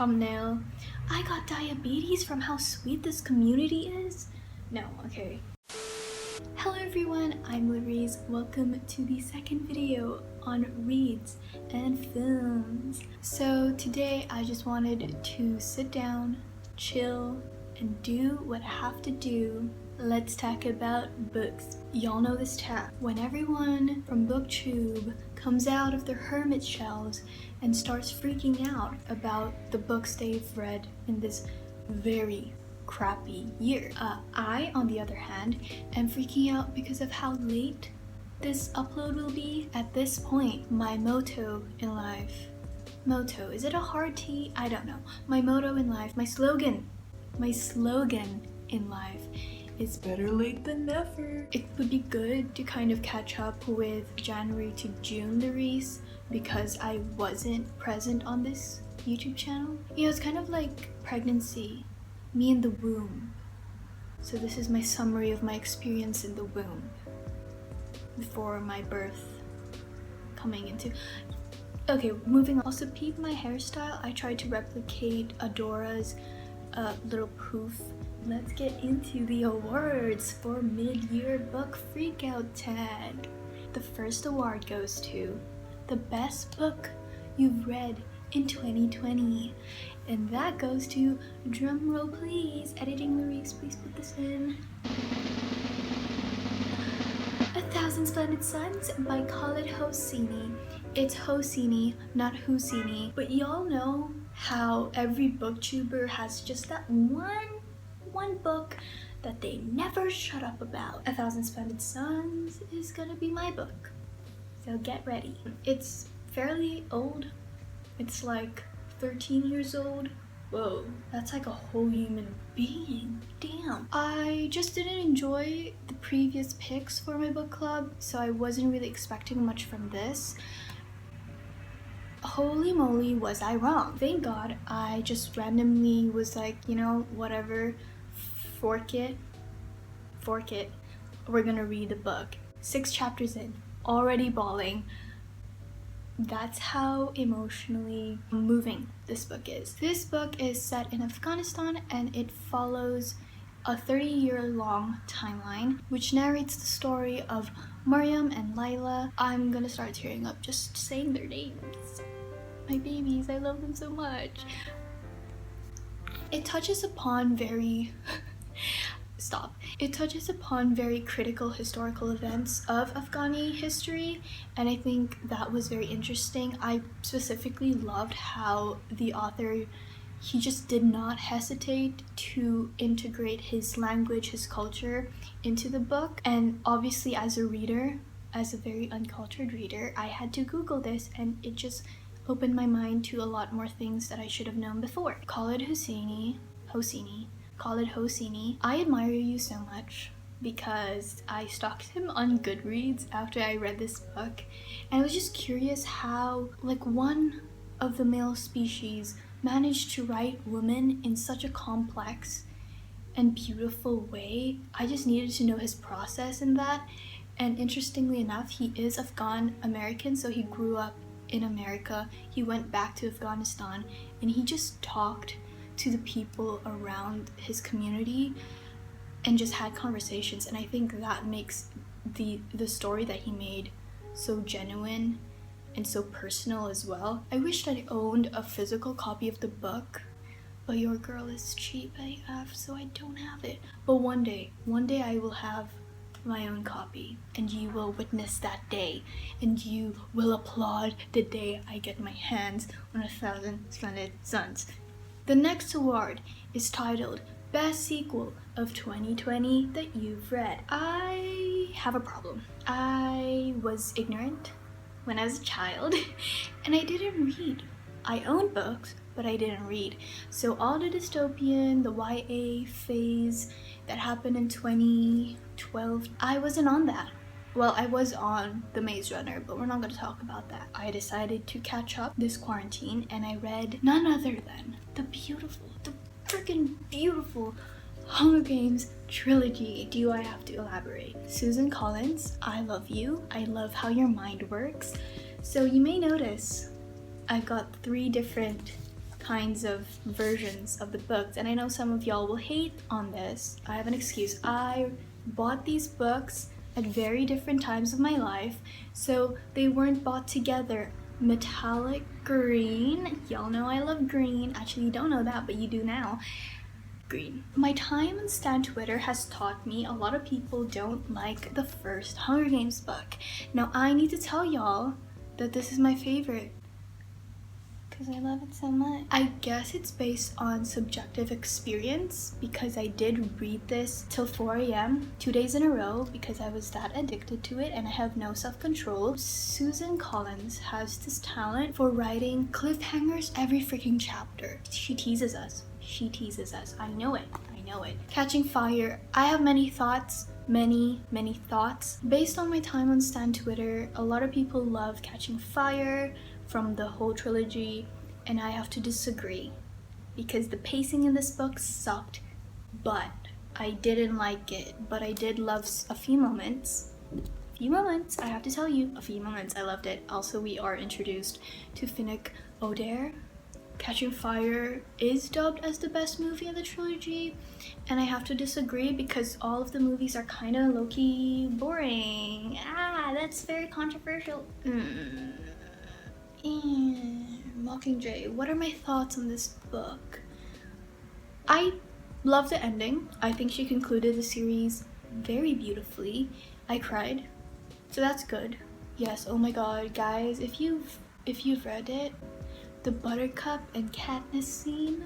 thumbnail. I got diabetes from how sweet this community is? No, okay. Hello everyone, I'm Louise. Welcome to the second video on reads and films. So today I just wanted to sit down, chill, and do what I have to do. Let's talk about books. Y'all know this tag. When everyone from BookTube comes out of their hermit shells and starts freaking out about the books they've read in this very crappy year. I, on the other hand, am freaking out because of how late this upload will be. At this point, my motto in life, is it a hard T? I don't know. My motto in life, my slogan in life is better late than never. It would be good to kind of catch up with January to June release because I wasn't present on this YouTube channel. You know, it's kind of like pregnancy, me in the womb. So this is my summary of my experience in the womb before my birth coming into. Okay, moving on. Also, peep my hairstyle. I tried to replicate Adora's little poof. Let's get into the awards for mid-year book freakout tag. The first award goes to the best book you've read in 2020, and that goes to, drumroll please, editing lyrics, please put this in, 1,000 Splendid Suns by Khaled Hosseini. It's Hosseini, not Hosseini, but y'all know how every booktuber has just that one book that they never shut up about. 1,000 Splendid Suns is gonna be my book, so get ready. It's fairly old. It's like 13 years old. Whoa, that's like a whole human being. Damn. I just didn't enjoy the previous picks for my book club, so I wasn't really expecting much from this. Holy moly, was I wrong. Thank God I just randomly was like, you know, whatever, fork it, we're gonna read the book. 6 chapters in, already bawling. That's how emotionally moving this book is. This book is set in Afghanistan and it follows a 30-year-long timeline which narrates the story of Maryam and Layla. I'm gonna start tearing up just saying their names. My babies, I love them so much. It touches upon very critical historical events of Afghani history, and I think that was very interesting. I specifically loved how the author, he just did not hesitate to integrate his language, his culture into the book. And obviously as a reader, as a very uncultured reader, I had to Google this and it just opened my mind to a lot more things that I should have known before. Khaled Hosseini, I admire you so much because I stalked him on Goodreads after I read this book, and I was just curious how, like, one of the male species managed to write women in such a complex and beautiful way. I just needed to know his process in that. And interestingly enough, he is Afghan American, so he grew up in America. He went back to Afghanistan and he just talked to the people around his community and just had conversations, and I think that makes the story that he made so genuine and so personal as well. I wished I owned a physical copy of the book, but your girl is cheap AF, so I don't have it. But one day I will have my own copy, and you will witness that day, and you will applaud the day I get my hands on 1,000 Splendid Suns. The next award is titled Best Sequel of 2020 that you've read. I have a problem. I was ignorant when I was a child and I didn't read. I owned books, but I didn't read. So all the dystopian, the YA phase that happened in 2012, I wasn't on that. Well, I was on The Maze Runner, but we're not going to talk about that. I decided to catch up this quarantine, and I read none other than the freaking beautiful Hunger Games trilogy. Do I have to elaborate? Susan Collins, I love you. I love how your mind works. So you may notice I've got 3 different kinds of versions of the books, and I know some of y'all will hate on this. I have an excuse. I bought these books at very different times of my life, so they weren't bought together. Metallic green, y'all know I love green. Actually, you don't know that, but you do now. Green. My time on Stan Twitter has taught me a lot of people don't like the first Hunger Games book. Now I need to tell y'all that this is my favorite because I love it so much. I guess it's based on subjective experience because I did read this till 4 a.m. 2 days in a row because I was that addicted to it and I have no self-control. Susan Collins has this talent for writing cliffhangers every freaking chapter. She teases us. She teases us. I know it. I know it. Catching Fire. I have many thoughts. Many thoughts. Based on my time on Stan Twitter, a lot of people love Catching Fire from the whole trilogy, and I have to disagree because the pacing in this book sucked, but I didn't like it. But I did love a few moments. I have to tell you, a few moments. I loved it. Also, we are introduced to Finnick Odair. Catching Fire is dubbed as the best movie in the trilogy, and I have to disagree because all of the movies are kind of low-key boring. That's very controversial. Mockingjay, what are my thoughts on this book? I love the ending. I think she concluded the series very beautifully. I cried, so that's good. Yes, oh my god, guys, if you've read it, the Buttercup and Katniss scene.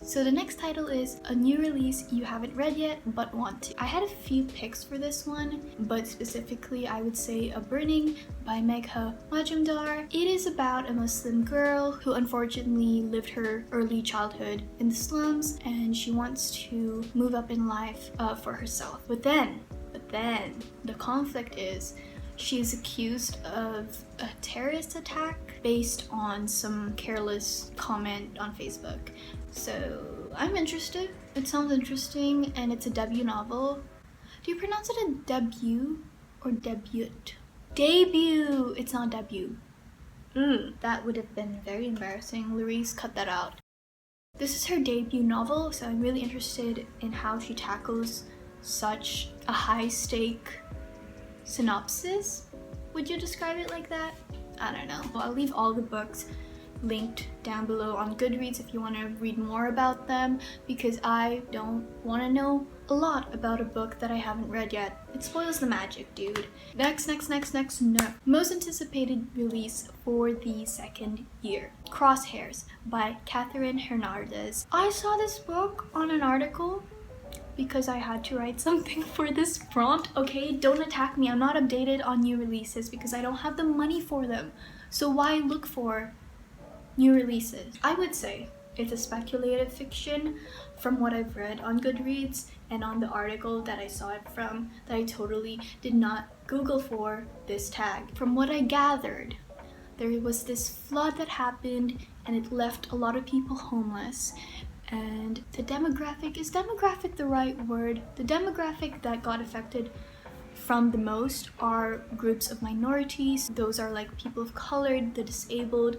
So the next title is a new release you haven't read yet but want to. I had a few picks for this one, but specifically I would say A Burning by Megha Majumdar. It is about a Muslim girl who unfortunately lived her early childhood in the slums and she wants to move up in life for herself. But then the conflict is she is accused of a terrorist attack based on some careless comment on Facebook. So I'm interested. It sounds interesting and it's a debut novel. Do you pronounce it a debut or debut? Debut! It's not debut. That would have been very embarrassing. Louise, cut that out. This is her debut novel, so I'm really interested in how she tackles such a high-stake synopsis. Would you describe it like that? I don't know. Well, I'll leave all the books linked down below on Goodreads if you want to read more about them, because I don't want to know a lot about a book that I haven't read yet. It spoils the magic, dude. Next, no. Most anticipated release for the second year. Crosshairs by Catherine Hernandez. I saw this book on an article because I had to write something for this prompt. Okay, don't attack me. I'm not updated on new releases because I don't have the money for them. So why look for new releases? I would say it's a speculative fiction from what I've read on Goodreads and on the article that I saw it from, that I totally did not Google for this tag. From what I gathered, there was this flood that happened and it left a lot of people homeless. And the demographic, is demographic the right word? The demographic that got affected from the most are groups of minorities. Those are like people of color, the disabled,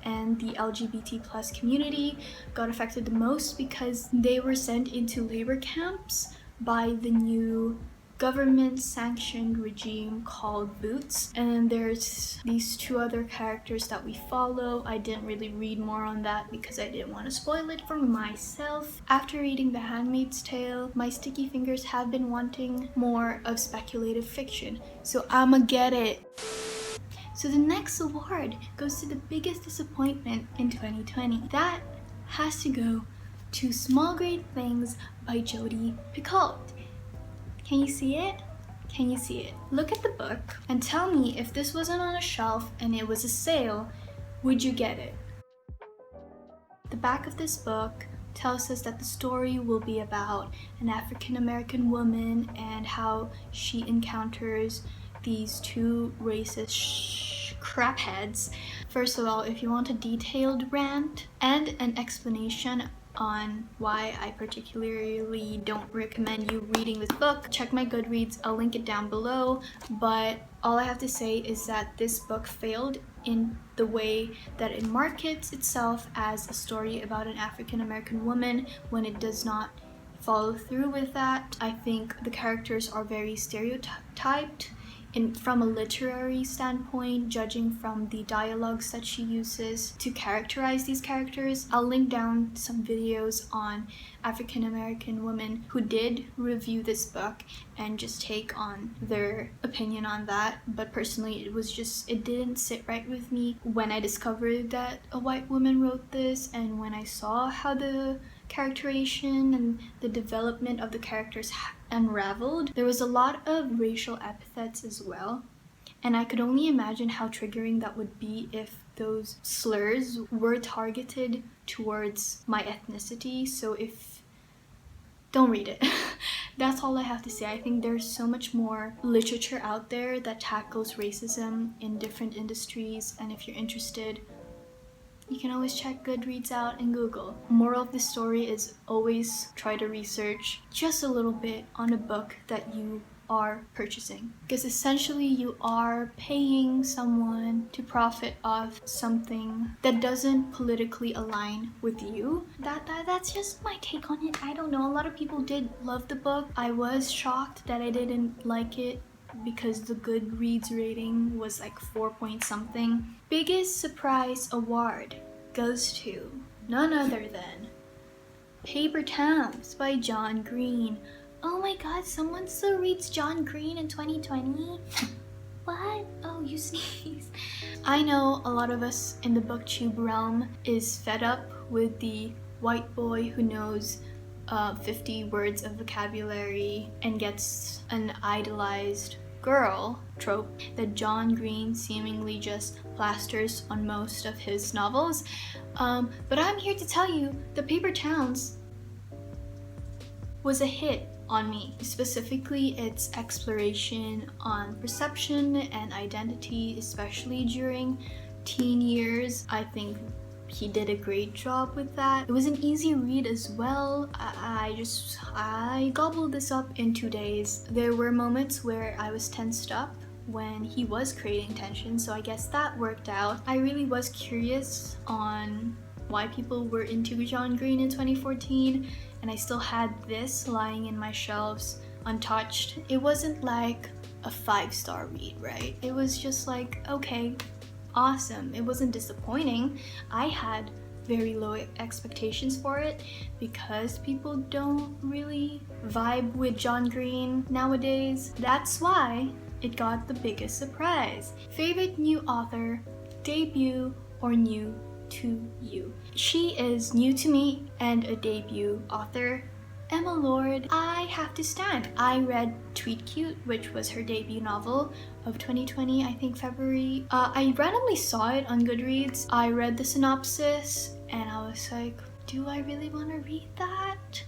and the LGBT plus community got affected the most because they were sent into labor camps by the new government-sanctioned regime called Boots. And there's these two other characters that we follow. I didn't really read more on that because I didn't want to spoil it for myself. After reading The Handmaid's Tale, my sticky fingers have been wanting more of speculative fiction, so I'ma get it. So the next award goes to the biggest disappointment in 2020. That has to go to Small Great Things by Jodi Picoult. Can you see it? Can you see it? Look at the book and tell me if this wasn't on a shelf and it was a sale, would you get it? The back of this book tells us that the story will be about an African-American woman and how she encounters these two racist crapheads. First of all, if you want a detailed rant and an explanation on why I particularly don't recommend you reading this book, check my Goodreads. I'll link it down below. But all I have to say is that this book failed in the way that it markets itself as a story about an African American woman when it does not follow through with that. I think the characters are very stereotyped from a literary standpoint, judging from the dialogues that she uses to characterize these characters. I'll link down some videos on African American women who did review this book and just take on their opinion on that. But personally, it didn't sit right with me when I discovered that a white woman wrote this, and when I saw how the characterization and the development of the characters unraveled. There was a lot of racial epithets as well, and I could only imagine how triggering that would be if those slurs were targeted towards my ethnicity. So don't read it. That's all I have to say. I think there's so much more literature out there that tackles racism in different industries, and if you're interested, you can always check Goodreads out and Google. Moral of the story is always try to research just a little bit on a book that you are purchasing, because essentially you are paying someone to profit off something that doesn't politically align with you. That's just my take on it. I don't know. A lot of people did love the book. I was shocked that I didn't like it because the Goodreads rating was like 4 point something. Biggest surprise award goes to none other than Paper Towns by John Green. Oh my god, someone still reads John Green in 2020? What? Oh, you sneeze. I know a lot of us in the booktube realm is fed up with the white boy who knows 50 words of vocabulary and gets an idolized girl trope that John Green seemingly just plasters on most of his novels. But I'm here to tell you the Paper Towns was a hit on me. Specifically, its exploration on perception and identity, especially during teen years. I think he did a great job with that. It was an easy read as well. I gobbled this up in 2 days. There were moments where I was tensed up when he was creating tension, so I guess that worked out. I really was curious on why people were into John Green in 2014, and I still had this lying in my shelves untouched. It wasn't like a 5-star read, right? It was just like, okay, awesome. It wasn't disappointing. I had very low expectations for it because people don't really vibe with John Green nowadays. That's why it got the biggest surprise. Favorite new author, debut, or new to you? She is new to me and a debut author. Emma Lord, I have to stand. I read Tweet Cute, which was her debut novel of 2020, I think February. I randomly saw it on Goodreads. I read the synopsis and I was like, do I really want to read that?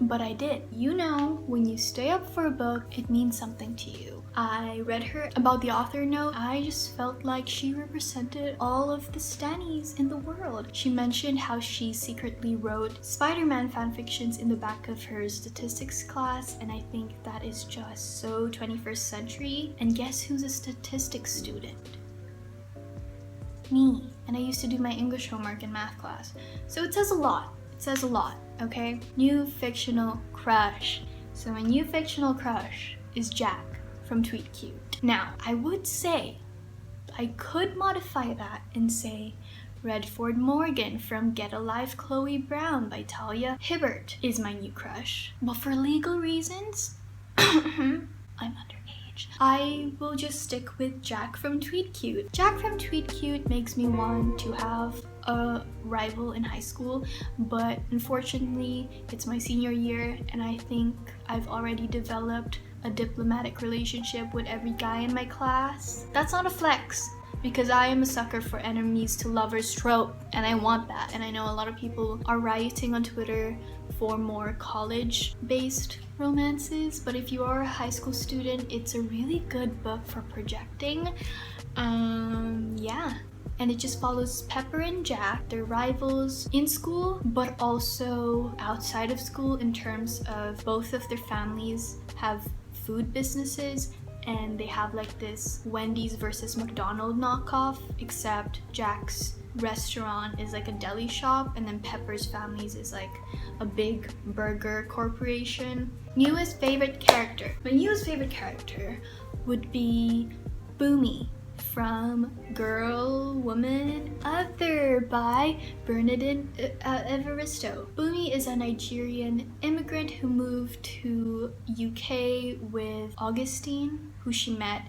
But I did. You know, when you stay up for a book, it means something to you. I read her about the author note. I just felt like she represented all of the stannies in the world. She mentioned how she secretly wrote Spider-Man fanfictions in the back of her statistics class, and I think that is just so 21st century. And guess who's a statistics student? Me. And I used to do my English homework in math class. So it says a lot. It says a lot, okay? New fictional crush. So my new fictional crush is Jack from Tweet Cute. Now, I would say, I could modify that and say Redford Morgan from Get a Life Chloe Brown by Talia Hibbert is my new crush. But for legal reasons, I'm underage. I will just stick with Jack from Tweet Cute. Jack from Tweet Cute makes me want to have a rival in high school, but unfortunately it's my senior year and I think I've already developed a diplomatic relationship with every guy in my class. That's not a flex, because I am a sucker for enemies to lovers trope, and I want that. And I know a lot of people are rioting on Twitter for more college-based romances, but if you are a high school student, it's a really good book for projecting. Yeah. and it just follows Pepper and Jack, their rivals in school, but also outside of school in terms of both of their families have food businesses, and they have like this Wendy's versus McDonald's knockoff, except Jack's restaurant is like a deli shop, and then Pepper's family's is like a big burger corporation. Newest favorite character. My newest favorite character would be Boomy from Girl, Woman, Other by Bernardine Evaristo. Boomy is a Nigerian immigrant who moved to UK with Augustine, who she met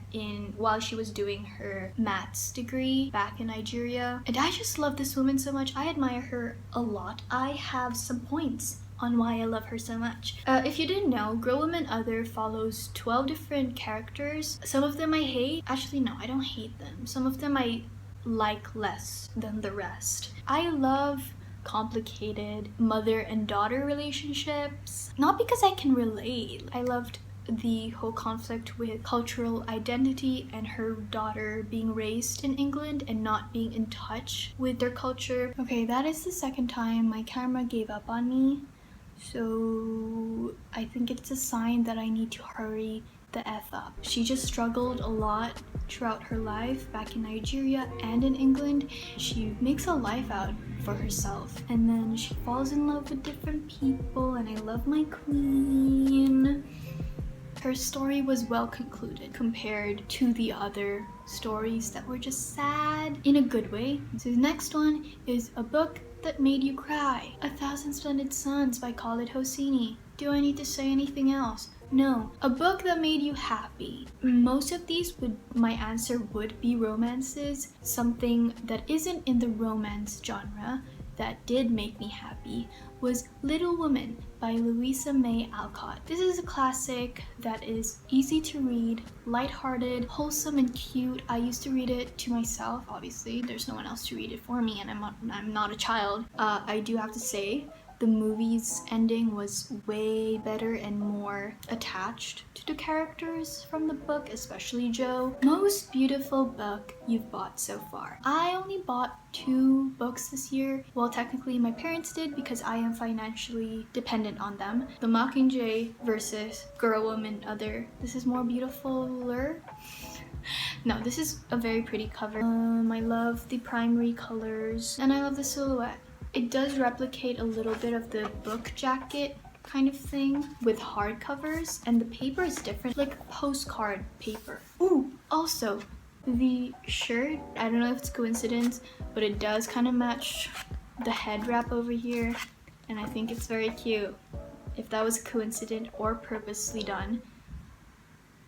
while she was doing her maths degree back in Nigeria. And I just love this woman so much. I admire her a lot. I have some points on why I love her so much. If you didn't know, Girl, Woman, Other follows 12 different characters. Some of them I hate. Actually, no, I don't hate them. Some of them I like less than the rest. I love complicated mother and daughter relationships. Not because I can relate. I loved the whole conflict with cultural identity and her daughter being raised in England and not being in touch with their culture. Okay, that is the second time my camera gave up on me. So I think it's a sign that I need to hurry the F up. She just struggled a lot throughout her life back in Nigeria and in England. She makes a life out for herself, and then she falls in love with different people, and I love my queen. Her story was well concluded compared to the other stories that were just sad in a good way. So the next one is a book that made you cry. 1,000 Splendid Suns by Khaled Hosseini. Do I need to say anything else? No. A book that made you happy. Most of these my answer would be romances. Something that isn't in the romance genre that did make me happy was Little Woman by Louisa May Alcott. This is a classic that is easy to read, lighthearted, wholesome, and cute. I used to read it to myself. Obviously, there's no one else to read it for me, and I'm not a child. I do have to say, the movie's ending was way better and more attached to the characters from the book, especially Joe. Most beautiful book you've bought so far. I only bought 2 books this year. Well, technically my parents did because I am financially dependent on them. The Mockingjay versus Girl, Woman, Other. This is more beautifuler. No, this is a very pretty cover. I love the primary colors and I love the silhouette. It does replicate a little bit of the book jacket kind of thing with hardcovers, and the paper is different, like postcard paper. Ooh, also the shirt, I don't know if it's coincidence, but it does kind of match the head wrap over here, and I think it's very cute. If that was coincident or purposely done,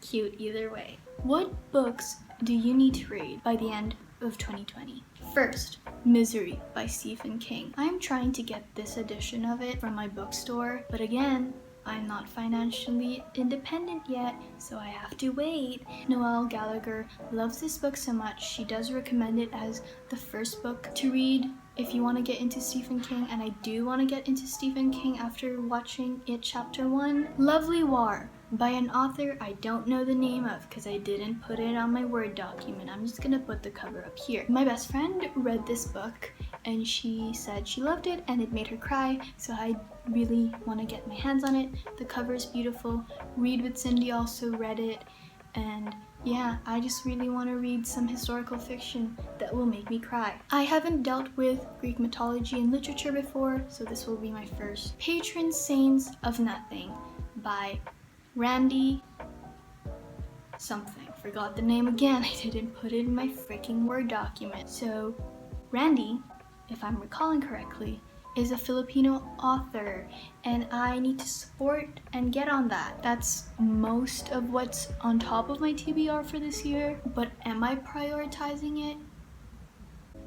cute either way. What books do you need to read by the end of 2020? First, Misery by Stephen King. I'm trying to get this edition of it from my bookstore, but again, I'm not financially independent yet, so I have to wait. Noelle Gallagher loves this book so much, she does recommend it as the first book to read if you want to get into Stephen King, and I do want to get into Stephen King after watching It Chapter 1. Lovely War by an author I don't know the name of because I didn't put it on my Word document. I'm just gonna put the cover up here. My best friend read this book and she said she loved it and it made her cry, so I really want to get my hands on it. The cover is beautiful. Read with Cindy also read it, and yeah, I just really want to read some historical fiction that will make me cry. I haven't dealt with Greek mythology and literature before, so this will be my first. Patron Saints of Nothing by Randy something. Forgot the name again. I didn't put it in my freaking Word document. So Randy, if I'm recalling correctly, is a Filipino author, and I need to support and get on that. That's most of what's on top of my TBR for this year, but am I prioritizing it?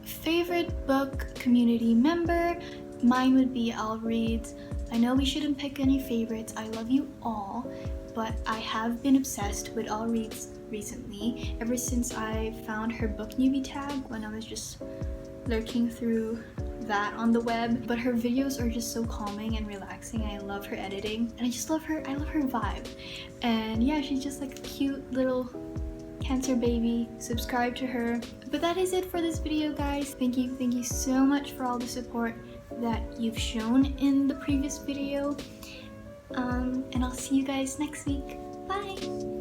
Favorite book community member? Mine would be Al Reed's. I know we shouldn't pick any favorites, I love you all, but I have been obsessed with Al Reed's recently, ever since I found her book newbie tag when I was just lurking through that on the web. But her videos are just so calming and relaxing. I love her editing and I love her vibe. And yeah, she's just like a cute little Cancer baby, subscribe to her. But that is it for this video, guys. Thank you so much for all the support that you've shown in the previous video. And I'll see you guys next week. Bye!